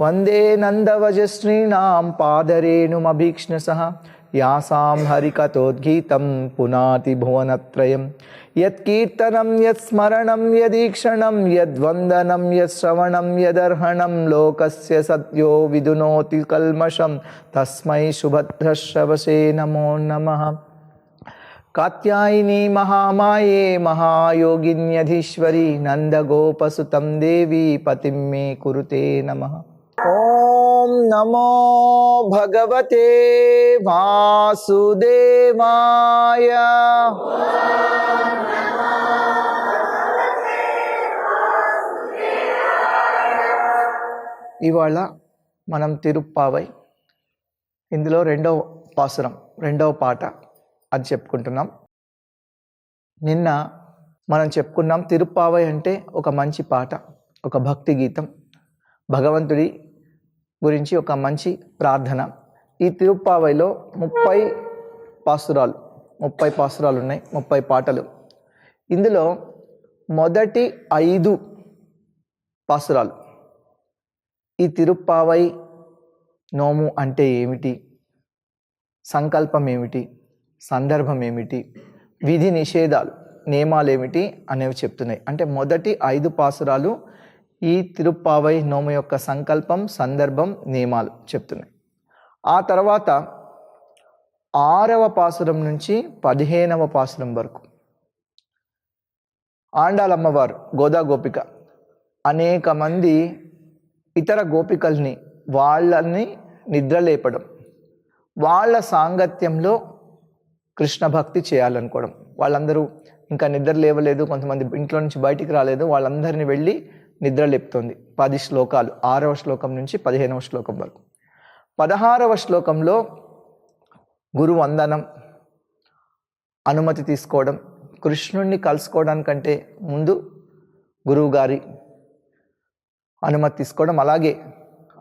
వందే నందవజశ్రీణాం పాదరేణుమభీక్ష్ణసః యాసాం హరికథోద్గీతం పునాతి భువనత్రయం. యత్కీర్తనం యత్స్మరణం యదీక్షణం యద్వందనం యశ్రవణం యదర్హణం లోకస్య సద్యో విదునోతి కల్మషం తస్మై సుభద్రశ్రవసే నమో నమః. కాత్యాయని మహామాయే మహాయోగిన్యధీశ్వరి నందగోపసుతం దేవి పతిం మే కురుతే నమః. ఓం నమో భగవతే వాసుదేవాయ. ఇవాళ మనం తిరుప్పావై ఇందులో రెండవ పాసురం, రెండవ పాట అది చెప్పుకుంటున్నాం. నిన్న మనం చెప్పుకున్నాం తిరుప్పావై అంటే ఒక మంచి పాట, ఒక భక్తి గీతం, భగవంతుడి గురించి ఒక మంచి ప్రార్థన. ఈ తిరుప్పావైలో 30 పాసురాలు ఉన్నాయి, 30 పాటలు. ఇందులో మొదటి 5 పాసురాలు ఈ తిరుప్పావై నోము అంటే ఏమిటి, సంకల్పం ఏమిటి, సందర్భం ఏమిటి, విధి నిషేధాలు, నియమాలు ఏమిటి అనేవి చెప్తున్నాయి. అంటే మొదటి 5 పాసురాలు ఈ తిరుప్పావై నోము యొక్క సంకల్పం, సందర్భం, నియమాలు చెప్తున్నాయి. ఆ తర్వాత 6వ పాసురం నుంచి 15వ పాసురం వరకు ఆండాలమ్మవారు, గోదా గోపిక, అనేక మంది ఇతర గోపికల్ని వాళ్ళని నిద్రలేపడం, వాళ్ళ సాంగత్యంలో కృష్ణ భక్తి చేయాలనుకోవడం. వాళ్ళందరూ ఇంకా నిద్ర లేవలేదు, కొంతమంది ఇంట్లో నుంచి బయటికి రాలేదు, వాళ్ళందరినీ వెళ్ళి నిద్ర లేపుతోంది. 10 శ్లోకాలు, 6వ శ్లోకం నుంచి 15వ శ్లోకం వరకు. 16వ శ్లోకంలో గురు వందనం, అనుమతి తీసుకోవడం, కృష్ణుణ్ణి కలుసుకోవడానికంటే ముందు గురువు గారి అనుమతి తీసుకోవడం, అలాగే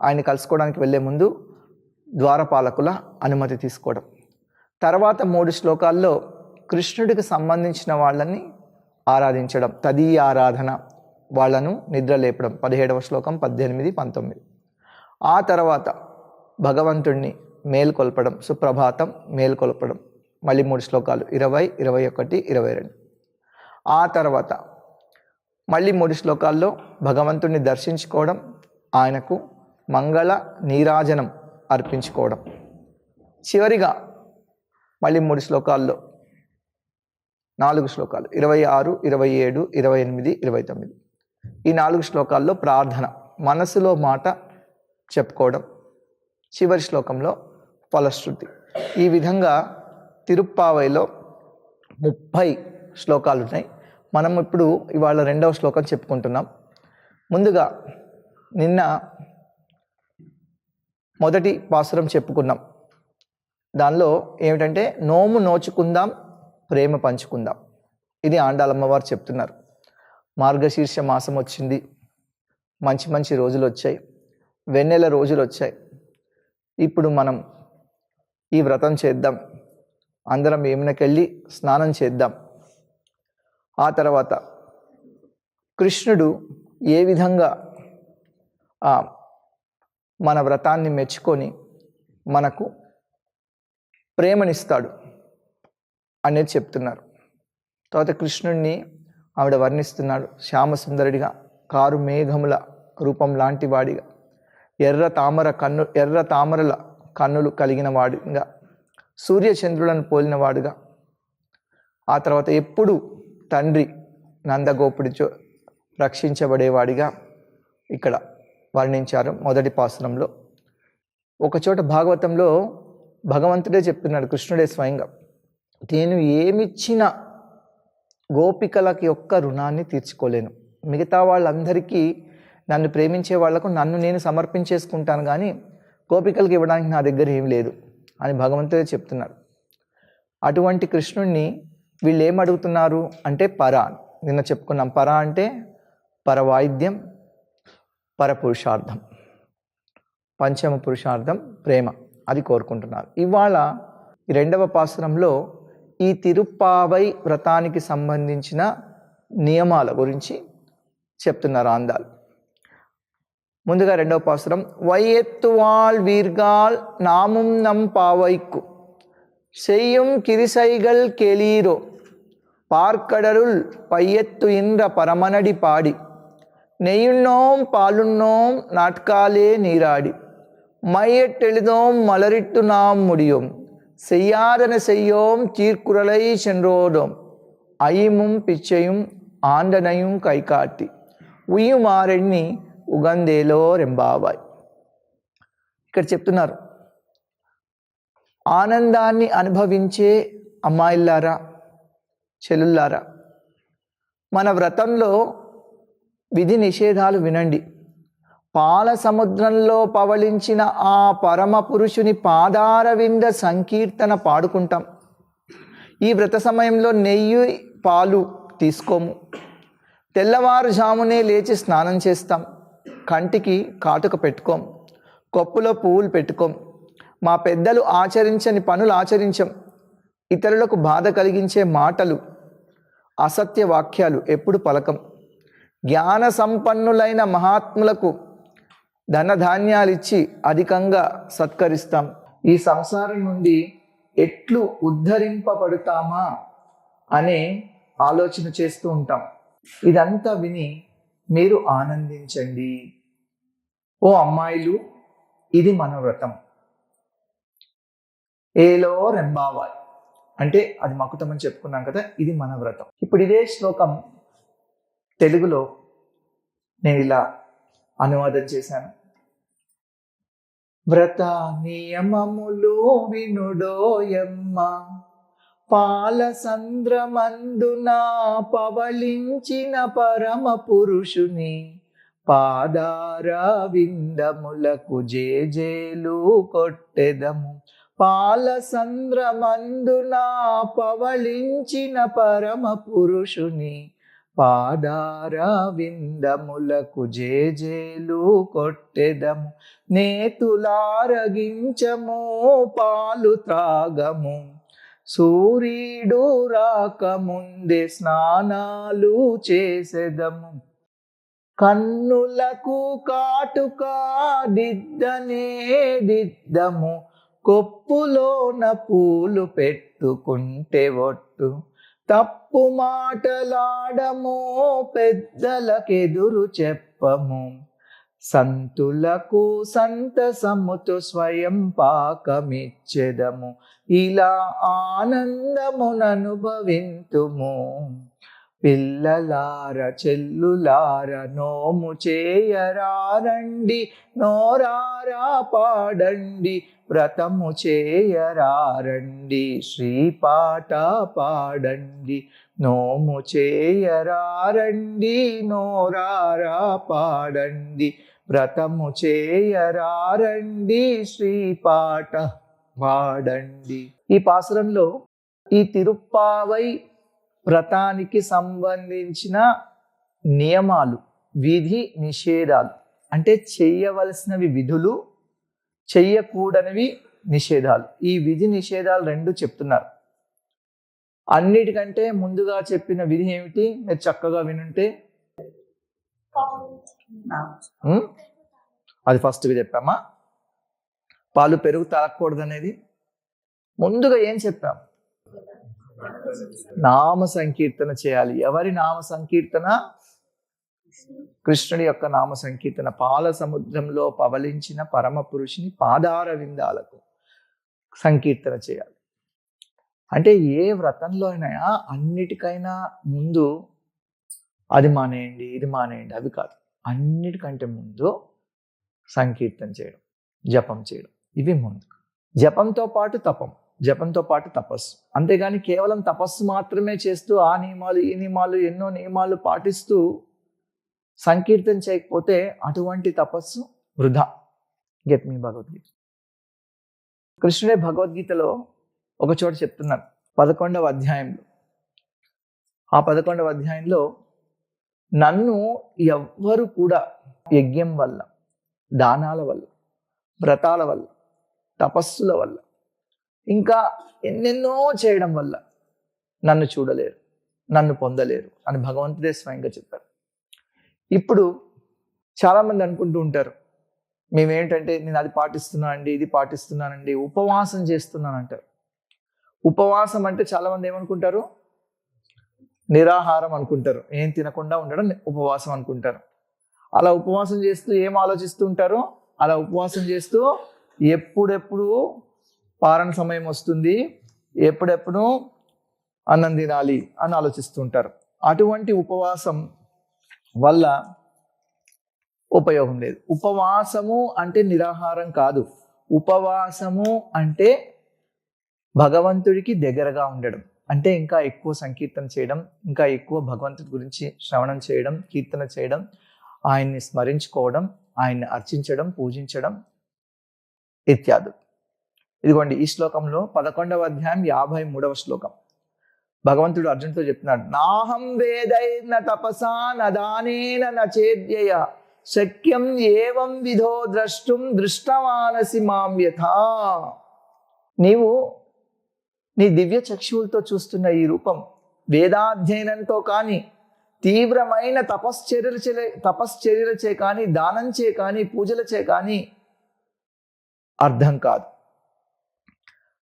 ఆయన కలుసుకోవడానికి వెళ్ళే ముందు ద్వారపాలకుల అనుమతి తీసుకోవడం. తర్వాత 3 శ్లోకాల్లో కృష్ణుడికి సంబంధించిన వాళ్ళని ఆరాధించడం, తదీయ ఆరాధన, వాళ్ళను నిద్ర లేపడం. 17వ శ్లోకం, 18, 19. ఆ తర్వాత భగవంతుణ్ణి మేల్కొల్పడం, సుప్రభాతం, మేల్కొల్పడం. మళ్ళీ 3 శ్లోకాలు, 20, 21, 22. ఆ తర్వాత మళ్ళీ 3 శ్లోకాల్లో భగవంతుణ్ణి దర్శించుకోవడం, ఆయనకు మంగళ నీరాజనం అర్పించుకోవడం. చివరిగా మళ్ళీ 3 శ్లోకాల్లో 4 శ్లోకాలు, 26, 27, 28, 29. ఈ 4 శ్లోకాల్లో ప్రార్థన, మనసులో మాట చెప్పుకోవడం. చివరి శ్లోకంలో ఫలశ్రుతి. ఈ విధంగా తిరుప్పావైలో 30 శ్లోకాలు ఉన్నాయి. మనం ఇప్పుడు ఇవాళ 2వ శ్లోకం చెప్పుకుంటున్నాం. ముందుగా నిన్న మొదటి పాసురం చెప్పుకున్నాం. దానిలో ఏమిటంటే నోము నోచుకుందాం, ప్రేమ పంచుకుందాం. ఇది ఆండాలమ్మవారు చెప్తున్నారు. మార్గశీర్ష మాసం వచ్చింది, మంచి మంచి రోజులు వచ్చాయి, వెన్నెల రోజులు వచ్చాయి. ఇప్పుడు మనం ఈ వ్రతం చేద్దాం, అందరం యమునకెళ్ళి స్నానం చేద్దాం. ఆ తర్వాత కృష్ణుడు ఏ విధంగా మన వ్రతాన్ని మెచ్చుకొని మనకు ప్రేమనిస్తాడు అనేది చెప్తున్నారు. తర్వాత కృష్ణుడిని ఆవిడ వర్ణిస్తున్నాడు. శ్యామసుందరుడిగా, కారు మేఘముల రూపం లాంటి వాడిగా, ఎర్ర తామరల కన్నులు కలిగిన వాడిగా, సూర్యచంద్రులను పోలిన వాడుగా. ఆ తర్వాత ఎప్పుడు తండ్రి నందగోపుడిచో రక్షించబడేవాడిగా ఇక్కడ వర్ణించారు మొదటి పాసురంలో. ఒకచోట భాగవతంలో భగవంతుడే చెప్తున్నాడు, కృష్ణుడే స్వయంగా, నేను ఏమిచ్చినా గోపికలకి యొక్క రుణాన్ని తీర్చుకోలేను. మిగతా వాళ్ళందరికీ, నన్ను ప్రేమించే వాళ్లకు నన్ను నేను సమర్పించేసుకుంటాను, కానీ గోపికలకి ఇవ్వడానికి నా దగ్గర ఏం లేదు అని భగవంతుడే చెప్తున్నాడు. అటువంటి కృష్ణుణ్ణి వీళ్ళు ఏమడుగుతున్నారు అంటే పర. నిన్న చెప్పుకున్నాం, పర అంటే పరవాయిద్యం, పరపురుషార్థం, పంచమ పురుషార్థం ప్రేమ, అది కోరుకుంటున్నారు. ఇవాళ 2వ పాసురంలో ఈ తిరుప్పావై వ్రతానికి సంబంధించిన నియమాల గురించి చెప్తున్నారు ఆండాల్. ముందుగా రెండవ పాసురం. వైయెత్తువాళ్ వీర్గాల్ నాముం నం పావైక్కు செய்யும் கிரிசைகள் கேளீரோ பார்க்கடருள் பையத்து இன்ற பரமனடி பாடி நெய்யுண்ணோம் பாலுண்ணோம் நாட்காலே நீராடி மையட்டெழுதோம் மலரிட்டு நாம் முடியோம் செய்யாதன செய்யோம் சீர்குறளை சென்றோடோம் ஐயமும் பிச்சையும் ఆండనయం కైకాటి ఉయ్యుమారెణ్ణి ఉగందేలో రెంబావాయ్. ఇక్కడ చెప్తున్నారు, ఆనందాన్ని అనుభవించే అమ్మాయిల్లారా, చెల్లుల్లారా, మన వ్రతంలో విధి నిషేధాలు వినండి. పాల సముద్రంలో పవళించిన ఆ పరమ పురుషుని పాదారవింద సంకీర్తన పాడుకుంటాం. ఈ వ్రత సమయంలో నెయ్యి పాలు తీసుకోము. తెల్లవారుజామునే లేచి స్నానం చేస్తాం. కంటికి కాటుక పెట్టుకోం. కొప్పులో పువ్వులు పెట్టుకోం. మా పెద్దలు ఆచరించని పనులు ఆచరించం. ఇతరులకు బాధ కలిగించే మాటలు, అసత్య వాక్యాలు ఎప్పుడు పలకం. జ్ఞాన సంపన్నులైన మహాత్ములకు ధనధాన్యాలిచ్చి అధికంగా సత్కరిస్తాం. ఈ సంసారం నుండి ఎట్లు ఉద్ధరింపబడతామా అనే ఆలోచన చేస్తూ ఉంటాం. ఇదంతా విని మీరు ఆనందించండి. ఓ అమ్మాయిలు, ఇది మన వ్రతం. ఏలో రెంబావాయ్ అంటే అది మకుటం అని చెప్పుకున్నాం కదా, ఇది మన వ్రతం. ఇప్పుడు ఇదే శ్లోకం తెలుగులో నేను ఇలా అనువాదం చేశాను. వ్రత నియమములు వినుడోయమ్మ, పాల సంద్రమందున పవళించిన పరమ పురుషుని పాదార విందములకు జేజేలు కొట్టెదము. పాల సంద్రమందున పవళించిన పరమ పురుషుని పాదార విందములకు జేజేలు కొట్టెదము. నేతులారగించము పాలు త్రాగము, సూర్యుడు రాకముందే స్నానాలు చేసెదము. కన్నులకు కాటుకా దిద్దనే దిద్దము, కొప్పులోన పూలు పెట్టుకుంటే ఒట్టు. తప్పు మాటలాడము, పెద్దలకెదురు చెప్పము. సంతులకు సంతసముతో స్వయం పాకమిచ్చెదము. ఇలా ఆనందముననుభవింతుము. పిల్లలార చెల్లులార నోము చేయరారండి, నోరారా పాడండి, వ్రతము చేయరారండి, శ్రీపాట పాడండి. నోము చేయరారండి, నోరారా పాడండి, వ్రతము చేయరారండి, శ్రీపాట పాడండి. ఈ పాసురంలో ఈ తిరుప్పావై వ్రతానికి సంబంధించిన నియమాలు, విధి నిషేధాలు, అంటే చెయ్యవలసినవి విధులు, చెయ్యకూడనివి నిషేధాలు. ఈ విధి నిషేధాలు రెండు చెప్తున్నారు. అన్నిటికంటే ముందుగా చెప్పిన విధి ఏమిటి? మీరు చక్కగా వినుంటే అది ఫస్ట్ చెప్పామా? పాలు పెరుగు తాగకూడదు అనేది. ముందుగా ఏం చెప్పాం? నామ సంకీర్తన చేయాలి. ఎవరి నామ సంకీర్తన? కృష్ణుడి యొక్క నామ సంకీర్తన. పాల సముద్రంలో పవలించిన పరమ పురుషుని పాదార విందాలకు సంకీర్తన చేయాలి. అంటే ఏ వ్రతంలో అయినా అన్నిటికైనా ముందు అది మానేయండి, ఇది మానేయండి, అవి కాదు. అన్నిటికంటే ముందు సంకీర్తన చేయడం, జపం చేయడం, ఇవి ముందు. జపంతో పాటు తపం, జపంతో పాటు తపస్సు. అంతేగాని కేవలం తపస్సు మాత్రమే చేస్తూ ఆ నియమాలు ఈ నియమాలు ఎన్నో నియమాలు పాటిస్తూ సంకీర్తన చేయకపోతే అటువంటి తపస్సు వృధా. Get me Bhagavad Gita. కృష్ణుడే భగవద్గీతలో ఒక చోట చెప్తున్నారు, 11వ అధ్యాయంలో. ఆ 11వ అధ్యాయంలో నన్ను ఎవ్వరు కూడా యజ్ఞం వల్ల, దానాల వల్ల, వ్రతాల వల్ల, తపస్సుల వల్ల, ఇంకా ఎన్నెన్నో చేయడం వల్ల నన్ను చూడలేరు, నన్ను పొందలేరు అని భగవంతుడే స్వయంగా చెప్పారు. ఇప్పుడు చాలామంది అనుకుంటూ ఉంటారు, మేమేంటంటే నేను అది పాటిస్తున్నానండి, ఇది పాటిస్తున్నానండి, ఉపవాసం చేస్తున్నానంటారు. ఉపవాసం అంటే చాలామంది ఏమనుకుంటారు, నిరాహారం అనుకుంటారు, ఏం తినకుండా ఉండడం ఉపవాసం అనుకుంటారు. అలా ఉపవాసం చేస్తూ ఏం ఆలోచిస్తూ ఉంటారు, అలా ఉపవాసం చేస్తూ ఎప్పుడెప్పుడు పారణ సమయం వస్తుంది, ఎప్పుడెప్పుడు అన్నం తినాలి అని ఆలోచిస్తూ ఉంటారు. అటువంటి ఉపవాసం వల్ల ఉపయోగం లేదు. ఉపవాసము అంటే నిరాహారం కాదు. ఉపవాసము అంటే భగవంతుడికి దగ్గరగా ఉండడం, అంటే ఇంకా ఎక్కువ సంకీర్తన చేయడం, ఇంకా ఎక్కువ భగవంతుడి గురించి శ్రవణం చేయడం, కీర్తన చేయడం, ఆయన్ని స్మరించుకోవడం, ఆయన్ని అర్చించడం, పూజించడం ఇత్యాదు. ఇదిగోండి ఈ శ్లోకంలో 11వ అధ్యాయం 53వ శ్లోకం భగవంతుడు అర్జునుడితో చెప్తున్నాడు, నాహం వేదైర్న తపసా నదానేన నచేద్యయ శక్యం ఏవం విధో ద్రష్టుం దృష్టమానసి మాం యథా. నీవు నీ దివ్య చక్షువులతో చూస్తున్న ఈ రూపం వేదాధ్యయనంతో కానీ, తీవ్రమైన తపశ్చర్యలచే కానీ, దానంచే కానీ, పూజలచే కానీ అర్థం కాదు.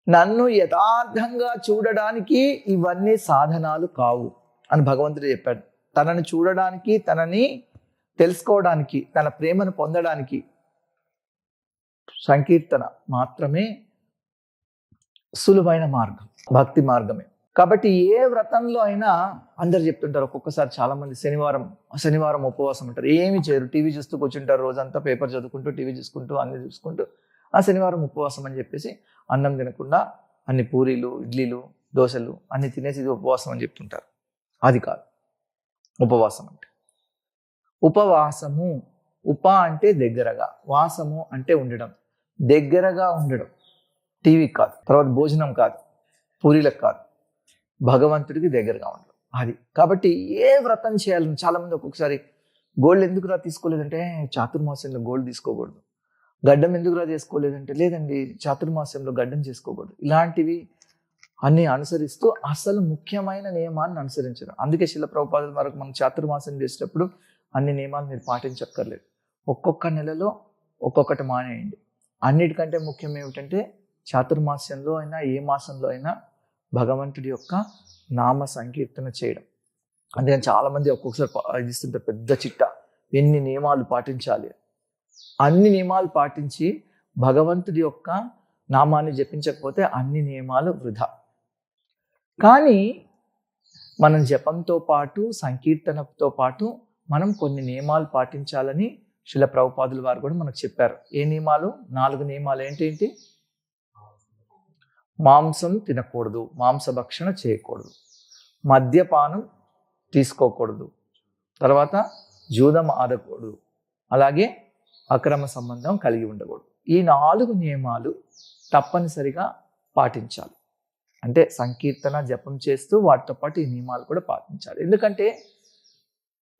నన్ను యథార్థంగా చూడడానికి ఇవన్నీ సాధనాలు కావు అని భగవంతుడు చెప్పాడు. తనని చూడడానికి, తనని తెలుసుకోవడానికి, తన ప్రేమను పొందడానికి సంకీర్తన మాత్రమే సులువైన మార్గం, భక్తి మార్గమే. కాబట్టి ఏ వ్రతంలో అయినా అందరు చెప్తుంటారు, ఒక్కొక్కసారి చాలామంది శనివారం ఉపవాసం ఉంటారు, ఏమి చేయరు, టీవీ చూస్తూ కూర్చుంటారు, రోజంతా పేపర్ చదువుకుంటూ, టీవీ చూసుకుంటూ, అన్ని చూసుకుంటూ ఆ శనివారం ఉపవాసం అని చెప్పేసి అన్నం తినకుండా అన్ని పూరీలు, ఇడ్లీలు, దోశలు అన్ని తినేసి ఇది ఉపవాసం అని చెప్తుంటారు. అది కాదు ఉపవాసం అంటే. ఉపవాసము, ఉప అంటే దగ్గరగా, వాసము అంటే ఉండడం, దగ్గరగా ఉండడం, టీవీ కాదు, తర్వాత భోజనం కాదు, పూరీలకు కాదు, భగవంతుడికి దగ్గరగా ఉండడం అది. కాబట్టి ఏ వ్రతం చేయాలని చాలామంది ఒక్కొక్కసారి గోల్డ్ ఎందుకురా తీసుకోలేదంటే చాతుర్మాస్యంలో గోల్డ్ తీసుకోకూడదు, గడ్డం ఎందుకురా చేసుకోలేదంటే లేదండి చాతుర్మాస్యంలో గడ్డం చేసుకోకూడదు, ఇలాంటివి అన్ని అనుసరిస్తూ అసలు ముఖ్యమైన నియమాన్ని అనుసరించడం. అందుకే శిల ప్రభుపాదుల వరకు మనం చాతుర్మాసం చేసేటప్పుడు అన్ని నియమాలు మీరు పాటించక్కర్లేదు, ఒక్కొక్క నెలలో ఒక్కొక్కటి మానేయండి. అన్నిటికంటే ముఖ్యం ఏమిటంటే చాతుర్మాస్యంలో అయినా ఏ మాసంలో అయినా భగవంతుడి యొక్క నామ సంకీర్తన చేయడం. అందుకని చాలామంది ఒక్కొక్కసారి ఇస్తుంటారు పెద్ద చిట్ట, ఎన్ని నియమాలు పాటించాలి. అన్ని నియమాలు పాటించి భగవంతుడి యొక్క నామాన్ని జపించకపోతే అన్ని నియమాలు వృధా. కానీ మనం జపంతో పాటు, సంకీర్తనతో పాటు మనం కొన్ని నియమాలు పాటించాలని శిల ప్రభుపాదుల వారు కూడా మనకు చెప్పారు. ఏ నియమాలు? 4 నియమాలు. ఏంటేంటి? మాంసం తినకూడదు, మాంసభక్షణ చేయకూడదు, మద్యపానం తీసుకోకూడదు, తర్వాత జూదం ఆడకూడదు, అలాగే అక్రమ సంబంధం కలిగి ఉండకూడదు. ఈ 4 నియమాలు తప్పనిసరిగా పాటించాలి. అంటే సంకీర్తన జపం చేస్తూ వాటితో పాటు ఈ నియమాలు కూడా పాటించాలి. ఎందుకంటే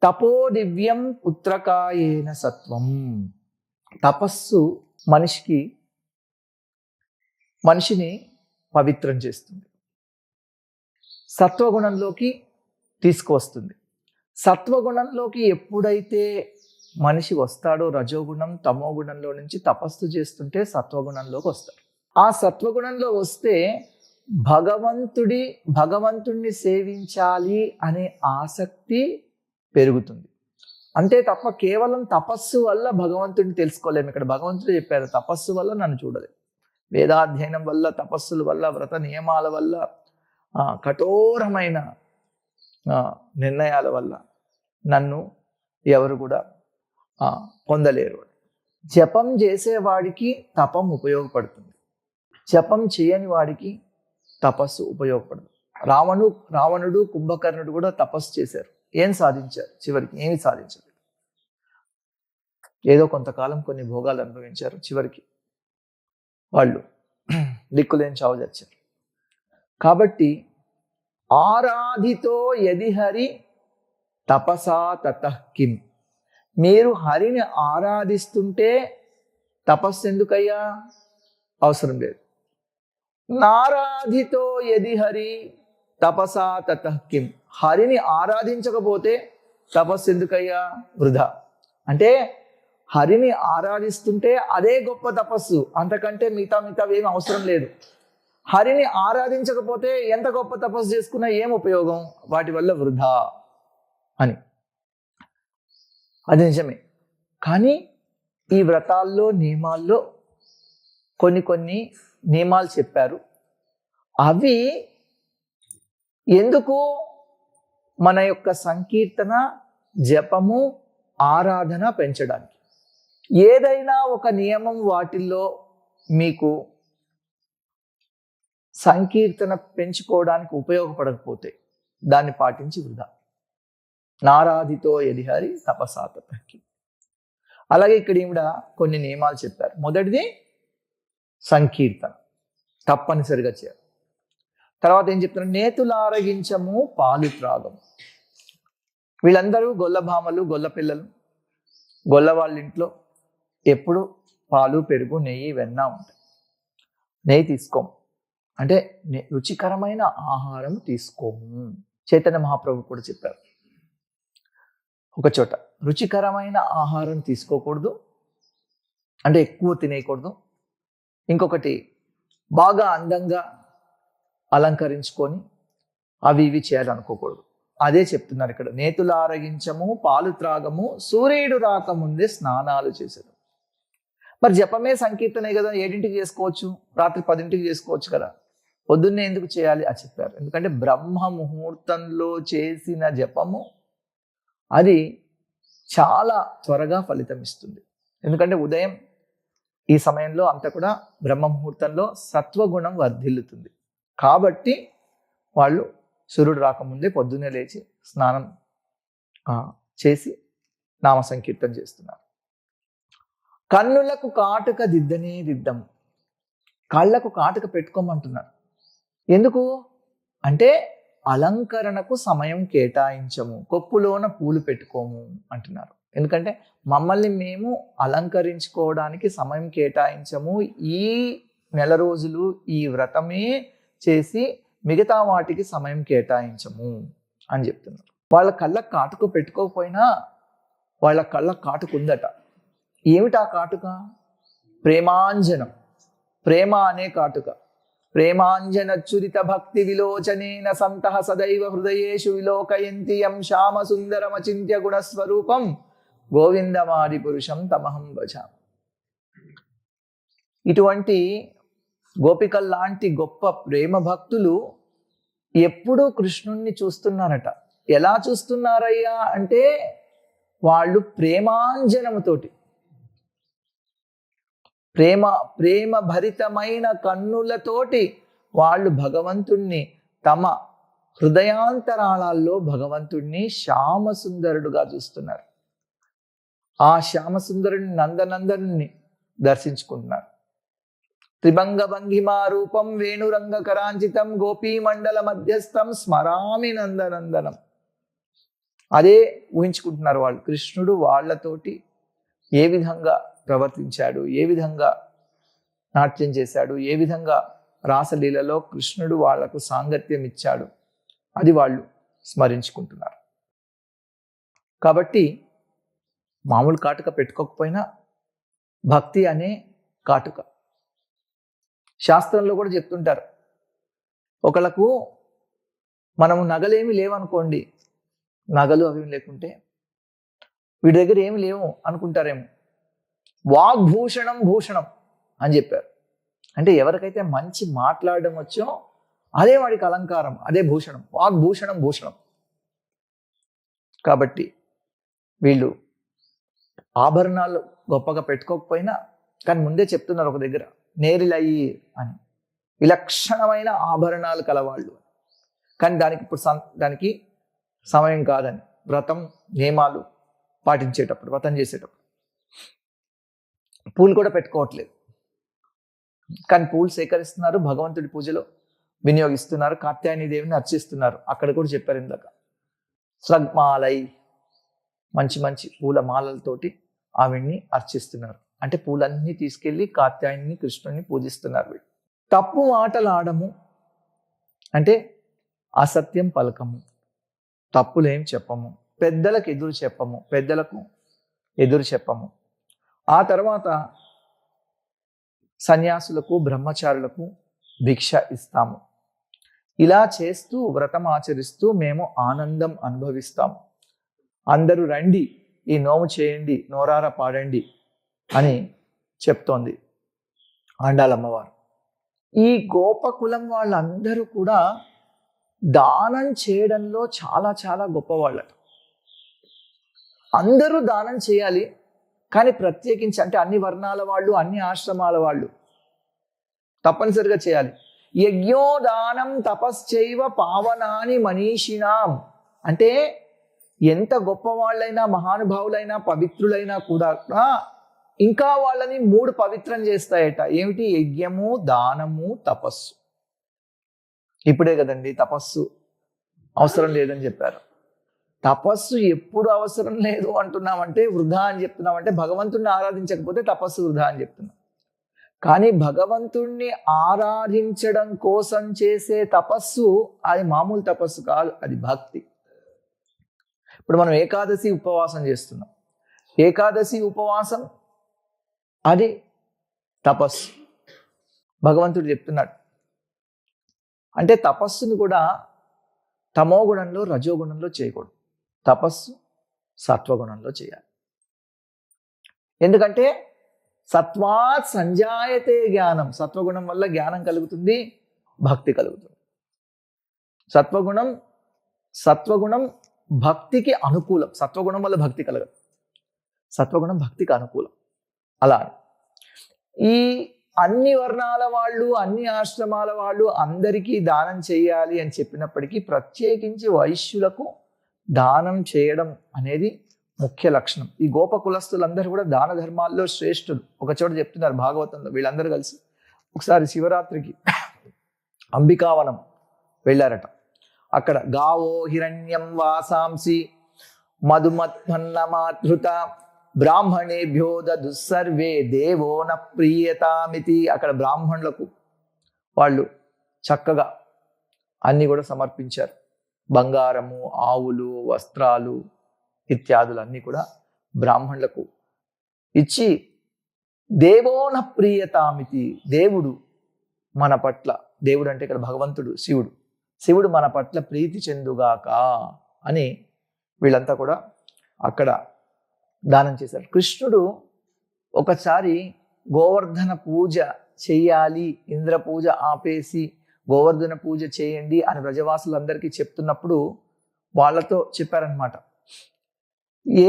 తపో దివ్యం పుత్రకాయేన సత్వం, తపస్సు మనిషిని పవిత్రం చేస్తుంది, సత్వగుణంలోకి తీసుకువస్తుంది. సత్వగుణంలోకి ఎప్పుడైతే మనిషి వస్తాడో, రజోగుణం తమోగుణంలో నుంచి తపస్సు చేస్తుంటే సత్వగుణంలోకి వస్తాడు. ఆ సత్వగుణంలో వస్తే భగవంతుణ్ణి సేవించాలి అనే ఆసక్తి పెరుగుతుంది. అంతే తప్ప కేవలం తపస్సు వల్ల భగవంతుడిని తెలుసుకోలేము. ఇక్కడ భగవంతుడు చెప్పారు, తపస్సు వల్ల నన్ను చూడలేదు. వేదాధ్యయనం వల్ల, తపస్సుల వల్ల, వ్రత నియమాల వల్ల, కఠోరమైన నిర్ణయాల వల్ల నన్ను ఎవరు కూడా పొందలేరు. జపం చేసేవాడికి తపం ఉపయోగపడుతుంది, జపం చేయని వాడికి తపస్సు ఉపయోగపడదు. రావణుడు కుంభకర్ణుడు కూడా తపస్సు చేశారు, ఏం సాధించారు? చివరికి ఏమి సాధించలేదు. ఏదో కొంతకాలం కొన్ని భోగాలు అనుభవించారు, చివరికి వాళ్ళు దిక్కులేని చావు చచ్చారు. కాబట్టి ఆరాధితో యది హరి తపసా తతః కిం, మీరు హరిని ఆరాధిస్తుంటే తపస్సు ఎందుకయ్యా? అవసరం లేదు. నారాధితో యది హరి తపసా తతః కిం, హరిని ఆరాధించకపోతే తపస్సు ఎందుకయ్యా? వృధా. అంటే హరిని ఆరాధిస్తుంటే అదే గొప్ప తపస్సు, అంతకంటే మిగతా ఏం అవసరం లేదు. హరిని ఆరాధించకపోతే ఎంత గొప్ప తపస్సు చేసుకున్నా ఏం ఉపయోగం, వాటి వల్ల వృధా అని. అది నిజమే. కానీ ఈ వ్రతాల్లో నియమాల్లో కొన్ని నియమాలు చెప్పారు. అవి ఎందుకు మన యొక్క సంకీర్తన, జపము, ఆరాధన పెంచడానికి. ఏదైనా ఒక నియమం వాటిల్లో మీకు సంకీర్తన పెంచుకోవడానికి ఉపయోగపడకపోతే దాన్ని పాటించి వృధా. నారాధితో యదిహరి తపసాతకి. అలాగే ఇక్కడ ఈవిడ కొన్ని నియమాలు చెప్పారు. మొదటిది సంకీర్తన తప్పనిసరిగా చేయాలి. తర్వాత ఏం చెప్తున్నారు, నేతులారగించము పాలు త్రాగము. వీళ్ళందరూ గొల్లభామలు, గొల్ల పిల్లలు. గొల్ల వాళ్ళ ఇంట్లో ఎప్పుడు పాలు, పెరుగు, నెయ్యి, వెన్న ఉంటాయి. నెయ్యి తీసుకోము, అంటే రుచికరమైన ఆహారం తీసుకోము. చైతన్య మహాప్రభు కూడా చెప్పారు ఒక చోట, రుచికరమైన ఆహారం తీసుకోకూడదు, అంటే ఎక్కువ తినేయకూడదు. ఇంకొకటి, బాగా అందంగా అలంకరించుకొని అవి ఇవి చేయాలనుకోకూడదు. అదే చెప్తున్నారు ఇక్కడ, నేతులారగించము పాలు త్రాగము సూర్యుడు రాకముందే స్నానాలు చేసేది. మరి జపమే సంకీర్తనే కదా, 7ంటికి చేసుకోవచ్చు, రాత్రి 10ంటికి చేసుకోవచ్చు కదా, పొద్దున్నే ఎందుకు చేయాలి అని చెప్పారు. ఎందుకంటే బ్రహ్మ ముహూర్తంలో చేసిన జపము అది చాలా త్వరగా ఫలితం ఇస్తుంది. ఎందుకంటే ఉదయం ఈ సమయంలో అంతా కూడా బ్రహ్మ ముహూర్తంలో సత్వగుణం వర్ధిల్లుతుంది. కాబట్టి వాళ్ళు సూర్యుడు రాకముందే పొద్దున్నే లేచి స్నానం చేసి నామ సంకీర్తన చేస్తున్నారు. కన్నులకు కాటుక దిద్దనే దిద్దము. కళ్ళకు కాటుక పెట్టుకోమంటున్నారు. ఎందుకు అంటే అలంకరణకు సమయం కేటాయించము, కొప్పులోన పూలు పెట్టుకోము అంటున్నారు. ఎందుకంటే మమ్మల్ని మేము అలంకరించుకోవడానికి సమయం కేటాయించము, ఈ నెల రోజులు ఈ వ్రతమే చేసి మిగతా వాటికి సమయం కేటాయించము అని చెప్తున్నారు. వాళ్ళ కళ్ళకు కాటుక పెట్టుకోకపోయినా వాళ్ళ కళ్ళకు కాటుక ఉందట. ఏమిటా కాటుక? ప్రేమాంజనం, ప్రేమ అనే కాటుక. ప్రేమాంజనచ్చురిత భక్తి విలోచనేన సంతః సదైవ హృదయేషు విలోకయంతి యం శ్యామ సుందరమచింత్య గుణస్వరూపం గోవిందమాది పురుషం తమహం భజామి. ఇటువంటి గోపికల్లాంటి గొప్ప ప్రేమ భక్తులు ఎప్పుడూ కృష్ణుణ్ణి చూస్తున్నారట. ఎలా చూస్తున్నారయ్యా అంటే వాళ్ళు ప్రేమాంజనముతోటి, ప్రేమ భరితమైన కన్నులతోటి వాళ్ళు భగవంతుణ్ణి తమ హృదయాంతరాళాల్లో భగవంతుణ్ణి శ్యామసుందరుడుగా చూస్తున్నారు. ఆ శ్యామసుందరుని నందనందనుని దర్శించుకుంటున్నారు. త్రిభంగ భంగిమా రూపం వేణురంగ కరాంచితం గోపీమండల మధ్యస్థం స్మరామి నందనందనం. అదే ఊహించుకుంటున్నారు వాళ్ళు. కృష్ణుడు వాళ్ళతోటి ఏ విధంగా ప్రవర్తించాడు, ఏ విధంగా నాట్యం చేశాడు, ఏ విధంగా రాసలీలలో కృష్ణుడు వాళ్లకు సాంగత్యం ఇచ్చాడు, అది వాళ్ళు స్మరించుకుంటున్నారు. కాబట్టి మామూలు కాటుక పెట్టుకోకపోయినా భక్తి అనే కాటుక. శాస్త్రంలో కూడా చెప్తుంటారు, ఒకళ్ళకు మనము నగలేమి లేవనుకోండి, నగలు అవి లేకుంటే వీడి దగ్గర ఏమి లేవు అనుకుంటారేమో, వాగ్భూషణం భూషణం అని చెప్పారు. అంటే ఎవరికైతే మంచి మాట్లాడడం వచ్చో అదే వాడికి అలంకారం, అదే భూషణం. వాగ్భూషణం భూషణం. కాబట్టి వీళ్ళు ఆభరణాలు గొప్పగా పెట్టుకోకపోయినా, కానీ ముందే చెప్తున్నారు ఒక దగ్గర, నేరిలయ్యి అని, విలక్షణమైన ఆభరణాలు కలవాళ్ళు. కానీ దానికి సమయం కాదని, వ్రతం నియమాలు పాటించేటప్పుడు, వ్రతం చేసేటప్పుడు పూలు కూడా పెట్టుకోవట్లేదు. కానీ పూలు సేకరిస్తున్నారు, భగవంతుడి పూజలో వినియోగిస్తున్నారు, కాత్యాయని దేవిని అర్చిస్తున్నారు. అక్కడ కూడా చెప్పారు ఇందాక, స్రగ్మాలై, మంచి మంచి పూల మాలలతోటి ఆవిడ్ని అర్చిస్తున్నారు. అంటే పూలన్నీ తీసుకెళ్ళి కాత్యాయని కృష్ణుడిని పూజిస్తున్నారు వీళ్ళు. తప్పు మాటలాడము అంటే అసత్యం పలకము, తప్పులేం చెప్పము, పెద్దలకు ఎదురు చెప్పము. పెద్దలకు ఎదురు చెప్పము. ఆ తర్వాత సన్యాసులకు బ్రహ్మచారులకు భిక్ష ఇస్తాము. ఇలా చేస్తూ వ్రతం ఆచరిస్తూ మేము ఆనందం అనుభవిస్తాము. అందరూ రండి, ఈ నోము చేయండి, నోరార పాడండి అని చెప్తోంది ఆండాలమ్మవారు. ఈ గోపకులం వాళ్ళందరూ కూడా దానం చేయడంలో చాలా చాలా గొప్పవాళ్ళట. అందరూ దానం చేయాలి, కానీ ప్రత్యేకించి అంటే అన్ని వర్ణాల వాళ్ళు, అన్ని ఆశ్రమాల వాళ్ళు తప్పనిసరిగా చేయాలి. యజ్ఞోదానం తపశ్చైవ పావనాని మనీషిణాం అంటే ఎంత గొప్ప వాళ్ళైనా, మహానుభావులైనా, పవిత్రులైనా కూడా ఇంకా వాళ్ళని 3 పవిత్రం చేస్తాయట. ఏమిటి? యజ్ఞము, దానము, తపస్సు. ఇప్పుడే కదండి తపస్సు అవసరం లేదని చెప్పారు. తపస్సు ఎప్పుడు అవసరం లేదు అంటున్నామంటే వృధా అని చెప్తున్నామంటే భగవంతుణ్ణి ఆరాధించకపోతే తపస్సు వృధా అని చెప్తున్నాం. కానీ భగవంతుణ్ణి ఆరాధించడం కోసం చేసే తపస్సు అది మామూలు తపస్సు కాదు, అది భక్తి. ఇప్పుడు మనం ఏకాదశి ఉపవాసం చేస్తున్నాం. ఏకాదశి ఉపవాసం అది తపస్సు. భగవంతుడు చెప్తున్నాడు. అంటే తపస్సును కూడా తమో గుణంలో, రజోగుణంలో చేయకూడదు. తపస్సు సత్వగుణంలో చేయాలి. ఎందుకంటే సత్వాత్ సంజాయతే జ్ఞానం. సత్వగుణం వల్ల జ్ఞానం కలుగుతుంది, భక్తి కలుగుతుంది. సత్వగుణం భక్తికి అనుకూలం. సత్వగుణం వల్ల భక్తి కలగదు, సత్వగుణం భక్తికి అనుకూలం. అలా ఈ అన్ని వర్ణాల వాళ్ళు, అన్ని ఆశ్రమాల వాళ్ళు అందరికీ దానం చేయాలి అని చెప్పినప్పటికీ ప్రత్యేకించి వైశ్యులకు దానం చేయడం అనేది ముఖ్య లక్షణం. ఈ గోపకులస్తులందరూ కూడా దాన ధర్మాల్లో శ్రేష్ఠులు. ఒక చోట చెప్తున్నారు భాగవతంలో, వీళ్ళందరూ కలిసి ఒకసారి శివరాత్రికి అంబికావనం వెళ్ళారట. అక్కడ గావో హిరణ్యం వాసాంసి మధుమత్పన్నమాతృత బ్రాహ్మణేభ్యో దుస్సర్వే దేవో న ప్రియతామితి. అక్కడ బ్రాహ్మణులకు వాళ్ళు చక్కగా అన్ని కూడా సమర్పించారు. బంగారము, ఆవులు, వస్త్రాలు ఇత్యాదులన్నీ కూడా బ్రాహ్మణులకు ఇచ్చి దేవోన ప్రియతామితి, దేవుడు మన పట్ల, దేవుడు అంటే ఇక్కడ భగవంతుడు శివుడు మన పట్ల ప్రీతి చెందుగాక అని వీళ్ళంతా కూడా అక్కడ దానం చేశారు. కృష్ణుడు ఒకసారి గోవర్ధన పూజ చెయ్యాలి, ఇంద్ర పూజ ఆపేసి గోవర్ధన పూజ చేయండి అని బ్రజవాసులందరికీ చెప్తున్నప్పుడు వాళ్ళతో చెప్పారనమాట.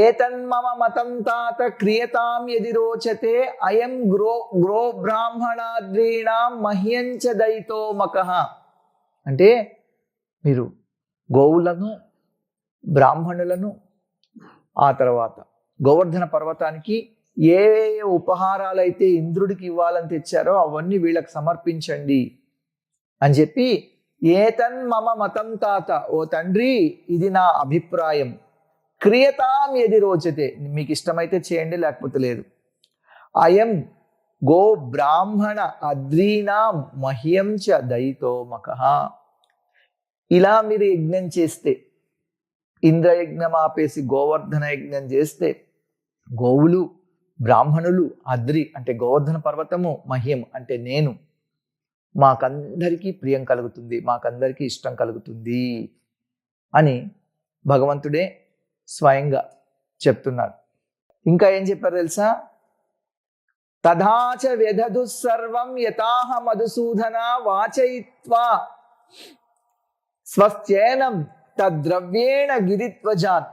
ఏతన్మమ మతం తాత క్రియతాం యది రోచతే అయం గ్రో బ్రాహ్మణాద్రీణాం మహ్యంచ దయితో మకః. అంటే మీరు గోవులను, బ్రాహ్మణులను, ఆ తర్వాత గోవర్ధన పర్వతానికి ఏ ఉపహారాలైతే ఇంద్రుడికి ఇవ్వాలని తెచ్చారో అవన్నీ వీళ్ళకి సమర్పించండి అని చెప్పి, ఏతన్ మమ మతం తాత, ఓ తండ్రి ఇది నా అభిప్రాయం, క్రియతాం యది రోచతే, మీకు ఇష్టమైతే చేయండి లేకపోతే లేదు, అయం గో బ్రాహ్మణ అద్రీనాం మహ్యం చ దయితో మకః. ఇలా మీరు యజ్ఞం చేస్తే, ఇంద్రయజ్ఞం ఆపేసి గోవర్ధన యజ్ఞం చేస్తే గోవులు, బ్రాహ్మణులు, అద్రి అంటే గోవర్ధన పర్వతము, మహ్యం అంటే నేను, మాకందరికీ ప్రియం కలుగుతుంది, మాకందరికీ ఇష్టం కలుగుతుంది అని భగవంతుడే స్వయంగా చెప్తున్నాడు. ఇంకా ఏం చెప్పారు తెలుసా? తథాచ వ్యధదు సర్వం యథాహ మధుసూదన వాచయిత్వా స్వస్త్యేనం తద్ద్రవ్యేణ గిరిత్వజాన్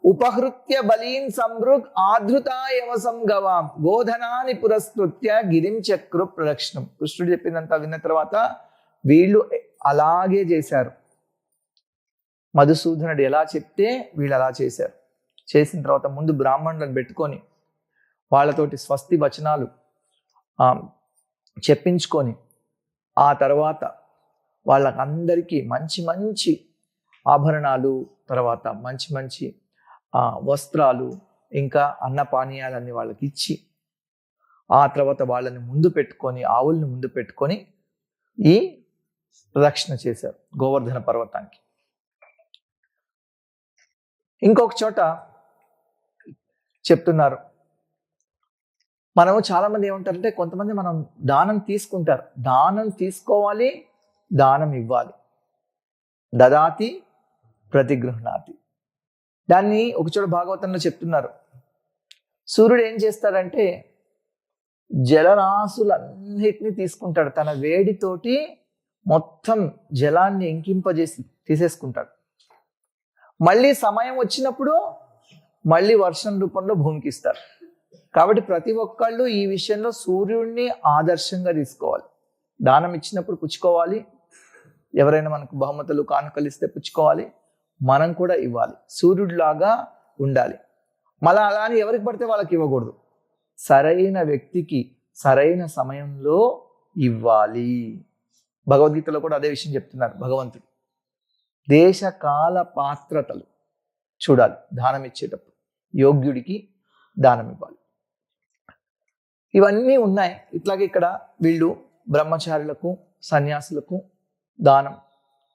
ఉపహృత్య బలీన్ సంభృగ్ ఆధృతాయవసం గవాం గోధనాని పురస్కృత్య గిరిం చక్రు ప్రదక్షిణం. కృష్ణుడు చెప్పిందంతా విన్న తర్వాత వీళ్ళు అలాగే చేశారు. మధుసూదనుడు ఎలా చెప్తే వీళ్ళు అలా చేశారు. చేసిన తర్వాత ముందు బ్రాహ్మణులను పెట్టుకొని వాళ్ళతోటి స్వస్తి వచనాలు చెప్పించుకొని, ఆ తర్వాత వాళ్ళకందరికీ మంచి మంచి ఆభరణాలు, తర్వాత మంచి మంచి వస్త్రాలు, ఇంకా అన్నపానీయాలన్నీ వాళ్ళకి ఇచ్చి, ఆ తర్వాత వాళ్ళని ముందు పెట్టుకొని, ఆవుల్ని ముందు పెట్టుకొని ఈ ప్రదక్షిణ చేశారు గోవర్ధన పర్వతానికి. ఇంకొక చోట చెప్తున్నారు. మనము చాలామంది ఏమంటారంటే, కొంతమంది మనం దానం తీసుకుంటారు. దానం తీసుకోవాలి, దానం ఇవ్వాలి. దదాతి ప్రతిగృహ్ణాతి. దాన్ని ఒకచోట భాగవతంలో చెప్తున్నారు. సూర్యుడు ఏం చేస్తాడంటే జలరాశులన్నిటినీ తీసుకుంటాడు. తన వేడితోటి మొత్తం జలాన్ని ఎంకింపజేసి తీసేసుకుంటాడు. మళ్ళీ సమయం వచ్చినప్పుడు మళ్ళీ వర్షం రూపంలో భూమికి ఇస్తారు. కాబట్టి ప్రతి ఒక్కళ్ళు ఈ విషయంలో సూర్యుడిని ఆదర్శంగా తీసుకోవాలి. దానం ఇచ్చినప్పుడు పుచ్చుకోవాలి. ఎవరైనా మనకు బహుమతులు కానుకలు ఇస్తే పుచ్చుకోవాలి. మనం కూడా ఇవ్వాలి. సూర్యుడిలాగా ఉండాలి. మళ్ళీ అలా అని ఎవరికి పడితే వాళ్ళకి ఇవ్వకూడదు. సరైన వ్యక్తికి సరైన సమయంలో ఇవ్వాలి. భగవద్గీతలో కూడా అదే విషయం చెప్తున్నారు భగవంతుడు. దేశకాల పాత్రతలు చూడాలి. దానం ఇచ్చేటప్పుడు యోగ్యుడికి దానం ఇవ్వాలి. ఇవన్నీ ఉన్నాయి. ఇట్లాగే ఇక్కడ వీళ్ళు బ్రహ్మచారులకు సన్యాసులకు దానం,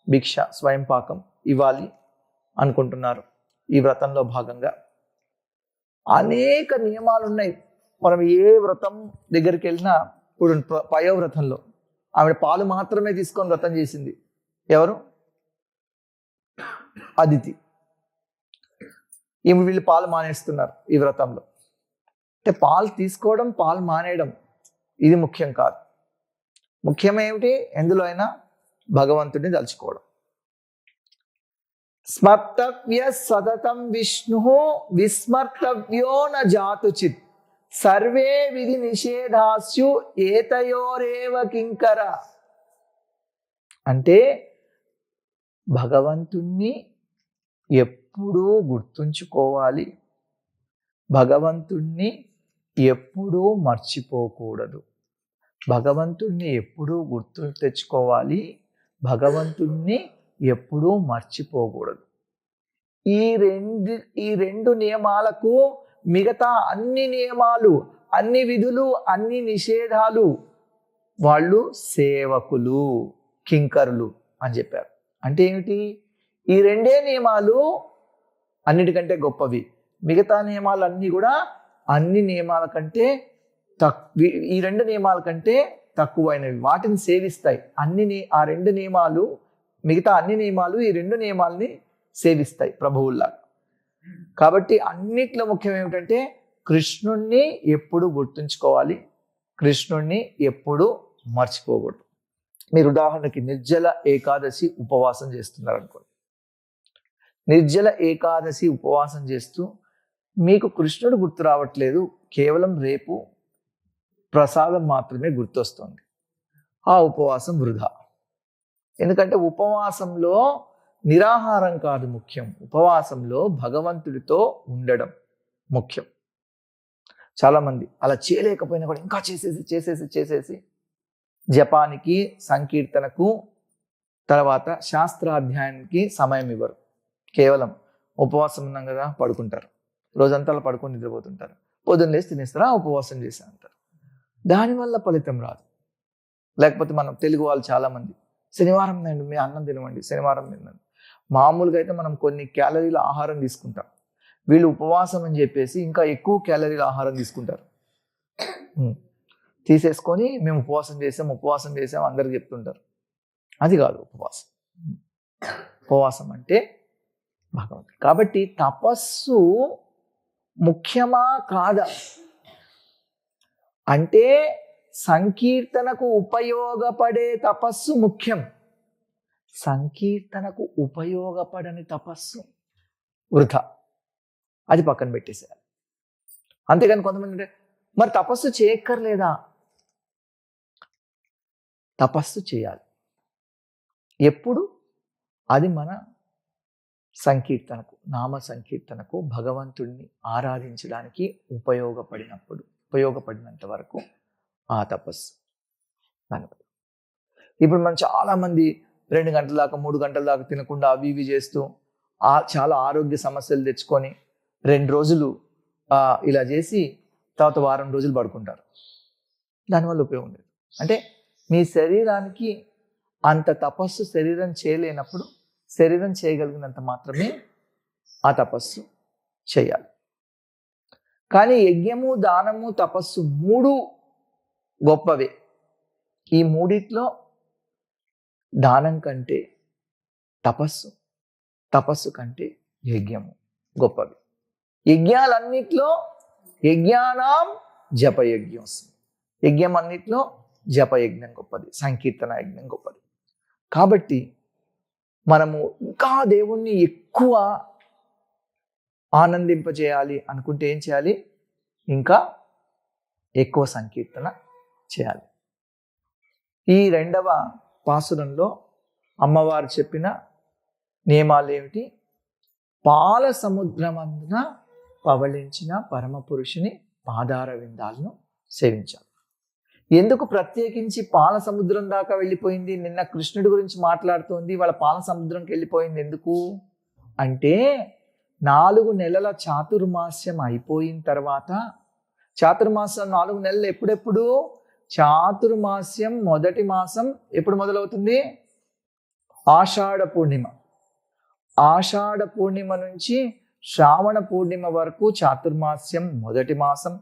భిక్ష, స్వయం పాకం ఇవ్వాలి అనుకుంటున్నారు. ఈ వ్రతంలో భాగంగా అనేక నియమాలు ఉన్నాయి. మనం ఏ వ్రతం దగ్గరికి వెళ్ళినా, ఇప్పుడు పయోవ్రతంలో ఆవిడ పాలు మాత్రమే తీసుకొని వ్రతం చేసింది. ఎవరు? అదితి. వీళ్ళు పాలు మానేస్తున్నారు ఈ వ్రతంలో. అంటే పాలు తీసుకోవడం, పాలు మానేయడం ఇది ముఖ్యం కాదు. ముఖ్యమేమిటి? ఎందులో అయినా భగవంతుడిని తలుచుకోవడం. స్మర్తవ్య సతతం విష్ణు విస్మర్తవ్యో న జాతుచిత్ సర్వే విధి నిషేధాస్యు ఏతయోరేవ కింకర. అంటే భగవంతుణ్ణి ఎప్పుడూ గుర్తుంచుకోవాలి. భగవంతుణ్ణి ఎప్పుడూ మర్చిపోకూడదు. భగవంతుణ్ణి ఎప్పుడూ గుర్తు తెచ్చుకోవాలి. భగవంతుణ్ణి ఎప్పుడూ మర్చిపోకూడదు. ఈ రెండు నియమాలకు మిగతా అన్ని నియమాలు, అన్ని విధులు, అన్ని నిషేధాలు వాళ్ళు సేవకులు, కింకరులు అని చెప్పారు. అంటే ఏమిటి? ఈ రెండే నియమాలు అన్నిటికంటే గొప్పవి. మిగతా నియమాలు అన్నీ కూడా అన్ని నియమాల కంటే ఈ రెండు నియమాల కంటే తక్కువైనవి. వాటిని సేవిస్తాయి. ఆ రెండు నియమాలు, మిగతా అన్ని నియమాలు ఈ రెండు నియమాలని సేవిస్తాయి ప్రభువుల్లాగా. కాబట్టి అన్నిట్లో ముఖ్యం ఏమిటంటే కృష్ణుణ్ణి ఎప్పుడు గుర్తుంచుకోవాలి, కృష్ణుణ్ణి ఎప్పుడు మర్చిపోకూడదు. మీరు ఉదాహరణకి నిర్జల ఏకాదశి ఉపవాసం చేస్తున్నారు అనుకోండి. నిర్జల ఏకాదశి ఉపవాసం చేస్తూ మీకు కృష్ణుడు గుర్తు రావట్లేదు, కేవలం రేపు ప్రసాదం మాత్రమే గుర్తొస్తుంది. ఆ ఉపవాసం వృధా. ఎందుకంటే ఉపవాసంలో నిరాహారం కాదు ముఖ్యం, ఉపవాసంలో భగవంతుడితో ఉండడం ముఖ్యం. చాలామంది అలా చేయలేకపోయినా కూడా ఇంకా చేసేసి జపానికి, సంకీర్తనకు, తర్వాత శాస్త్రాధ్యాయానికి సమయం ఇవ్వరు. కేవలం ఉపవాసం ఉన్నాం కదా పడుకుంటారు. రోజంతా పడుకొని నిద్రపోతుంటారు. పొద్దున్న లేసి తినేస్తారా ఉపవాసం చేసా అంటారు. దానివల్ల ఫలితం రాదు. లేకపోతే మనం తెలుగు వాళ్ళు చాలామంది శనివారం తినండి, మీ అన్నం తినమండి, శనివారం తినండి. మామూలుగా అయితే మనం కొన్ని క్యాలరీల ఆహారం తీసుకుంటాం. వీళ్ళు ఉపవాసం అని చెప్పేసి ఇంకా ఎక్కువ క్యాలరీల ఆహారం తీసుకుంటారు. తీసేసుకొని మేము ఉపవాసం చేసాం అందరికి చెప్తుంటారు. అది కాదు ఉపవాసం. ఉపవాసం అంటే భగవంతుడు. కాబట్టి తపస్సు ముఖ్యమా కాదా అంటే సంకీర్తనకు ఉపయోగపడే తపస్సు ముఖ్యం. సంకీర్తనకు ఉపయోగపడని తపస్సు వృథా. అది పక్కన పెట్టేసేయాలి. అంతేగాని కొంతమంది అంటే మరి తపస్సు చేయక్కర్లేదా? తపస్సు చేయాలి. ఎప్పుడు? అది మన సంకీర్తనకు, నామ సంకీర్తనకు, భగవంతుడిని ఆరాధించడానికి ఉపయోగపడినంత వరకు ఆ తపస్సు. ఇప్పుడు మనం చాలామంది 2 గంటల దాకా 3 గంటల దాకా తినకుండా అవి ఇవి చేస్తూ చాలా ఆరోగ్య సమస్యలు తెచ్చుకొని 2 రోజులు ఇలా చేసి తర్వాత వారం రోజులు పడుకుంటారు. దానివల్ల ఉపయోగం లేదు. అంటే మీ శరీరానికి అంత తపస్సు శరీరం చేయలేనప్పుడు శరీరం చేయగలిగినంత మాత్రమే ఆ తపస్సు చేయాలి. కానీ యజ్ఞము, దానము, తపస్సు 3 గొప్పవే. ఈ మూడిట్లో దానం కంటే తపస్సు, తపస్సు కంటే యజ్ఞము గొప్పవి. యజ్ఞాలన్నిట్లో యజ్ఞానాం జపయజ్ఞం, యజ్ఞం అన్నిట్లో జపయజ్ఞం గొప్పది, సంకీర్తన యజ్ఞం గొప్పది. కాబట్టి మనము ఇంకా దేవుణ్ణి ఎక్కువ ఆనందింపజేయాలి అనుకుంటే ఏం చేయాలి? ఇంకా ఎక్కువ సంకీర్తన చేయాలి. ఈ 2వ పాసురంలో అమ్మవారు చెప్పిన నియమాలు ఏమిటి? పాల సముద్రమందున పవళించిన పరమ పురుషుని పాదార విందాలను సేవించాలి. ఎందుకు ప్రత్యేకించి పాల సముద్రం దాకా వెళ్ళిపోయింది? నిన్న కృష్ణుడి గురించి మాట్లాడుతోంది, వాళ్ళ పాల సముద్రంకి వెళ్ళిపోయింది ఎందుకు అంటే 4 నెలల చాతుర్మాస్యం అయిపోయిన తర్వాత, చాతుర్మాసం 4 నెలలు ఎప్పుడెప్పుడు? చాతుర్మాస్యం మొదటి మాసం ఎప్పుడు మొదలవుతుంది? ఆషాఢ పూర్ణిమ. ఆషాఢ పూర్ణిమ నుంచి శ్రావణ పూర్ణిమ వరకు చాతుర్మాస్యం మొదటి మాసం.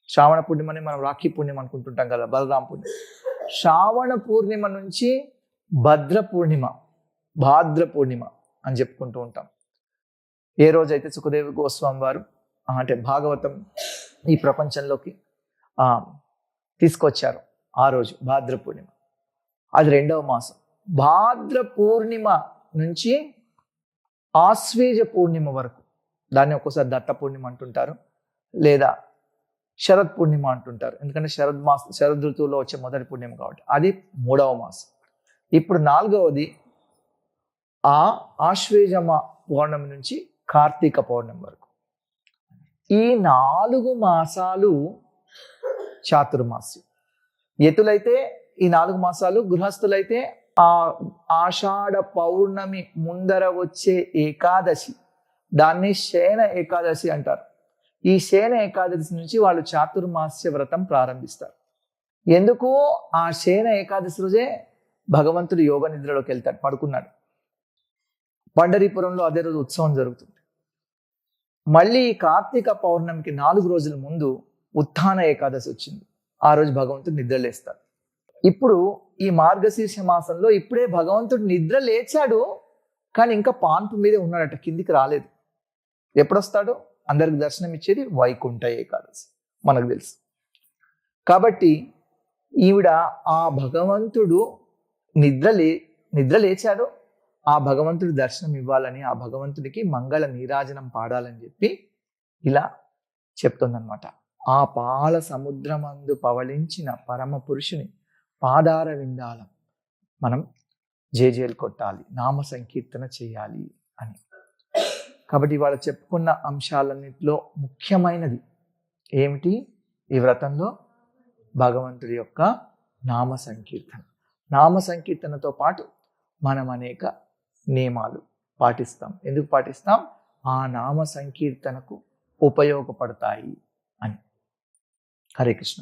శ్రావణ పూర్ణిమని మనం రాఖీ పూర్ణిమ అనుకుంటుంటాం కదా, బలరాం పూర్ణిమ. శ్రావణ పూర్ణిమ నుంచి భద్ర పూర్ణిమ, భాద్ర పూర్ణిమ అని చెప్పుకుంటూ ఉంటాం. ఏ రోజైతే సుఖదేవ గోస్వామి వారు అంటే భాగవతం ఈ ప్రపంచంలోకి తీసుకొచ్చారు ఆ రోజు భాద్ర పూర్ణిమ. అది 2వ మాసం. భాద్ర పూర్ణిమ నుంచి ఆశ్వేజ పూర్ణిమ వరకు, దాన్ని ఒక్కోసారి దత్త పూర్ణిమ అంటుంటారు, లేదా శరద్ పూర్ణిమ అంటుంటారు. ఎందుకంటే శరద్ ఋతువులో వచ్చే మొదటి పూర్ణిమ కాబట్టి అది 3వ మాసం. ఇప్పుడు 4వది ఆశ్వేజ పౌర్ణమి నుంచి కార్తీక పౌర్ణమి వరకు. ఈ 4 మాసాలు చాతుర్మాస్యం. యతులైతే ఈ 4 మాసాలు, గృహస్థులైతే ఆషాఢ పౌర్ణమి ముందర వచ్చే ఏకాదశి, దాన్ని శయన ఏకాదశి అంటారు. ఈ శయన ఏకాదశి నుంచి వాళ్ళు చాతుర్మాస్య వ్రతం ప్రారంభిస్తారు. ఎందుకు? ఆ శయన ఏకాదశి రోజే భగవంతుడు యోగ నిద్రలోకి వెళ్తాడు, పడుకున్నాడు. పండరీపురంలో అదే రోజు ఉత్సవం జరుగుతుంది. మళ్ళీ కార్తీక పౌర్ణమికి 4 రోజుల ముందు ఉత్థాన ఏకాదశి వచ్చింది. ఆ రోజు భగవంతుడు నిద్రలేస్తాడు. ఇప్పుడు ఈ మార్గశీర్ష మాసంలో ఇప్పుడే భగవంతుడు నిద్ర లేచాడు, కానీ ఇంకా పాన్పు మీదే ఉన్నాడట, కిందికి రాలేదు. ఎప్పుడొస్తాడు? అందరికి దర్శనం ఇచ్చేది వైకుంఠ ఏకాదశి, మనకు తెలుసు. కాబట్టి ఈవిడ ఆ భగవంతుడు నిద్ర లేచాడు, ఆ భగవంతుడి దర్శనం ఇవ్వాలని, ఆ భగవంతుడికి మంగళ నీరాజనం పాడాలని చెప్పి ఇలా చెప్తుందన్నమాట. ఆ పాల సముద్రమందు పవళించిన పరమ పురుషుని పాదార విందాలం మనం జేజేలు కొట్టాలి, నామ సంకీర్తన చేయాలి అని. కాబట్టి ఇవాళ చెప్పుకున్న అంశాలన్నింటిలో ముఖ్యమైనది ఏమిటి? ఈ వ్రతంలో భగవంతుడి యొక్క నామ సంకీర్తన. నామ సంకీర్తనతో పాటు మనం అనేక నియమాలు పాటిస్తాం. ఎందుకు పాటిస్తాం? ఆ నామ సంకీర్తనకు ఉపయోగపడతాయి అని. హరే కృష్ణ.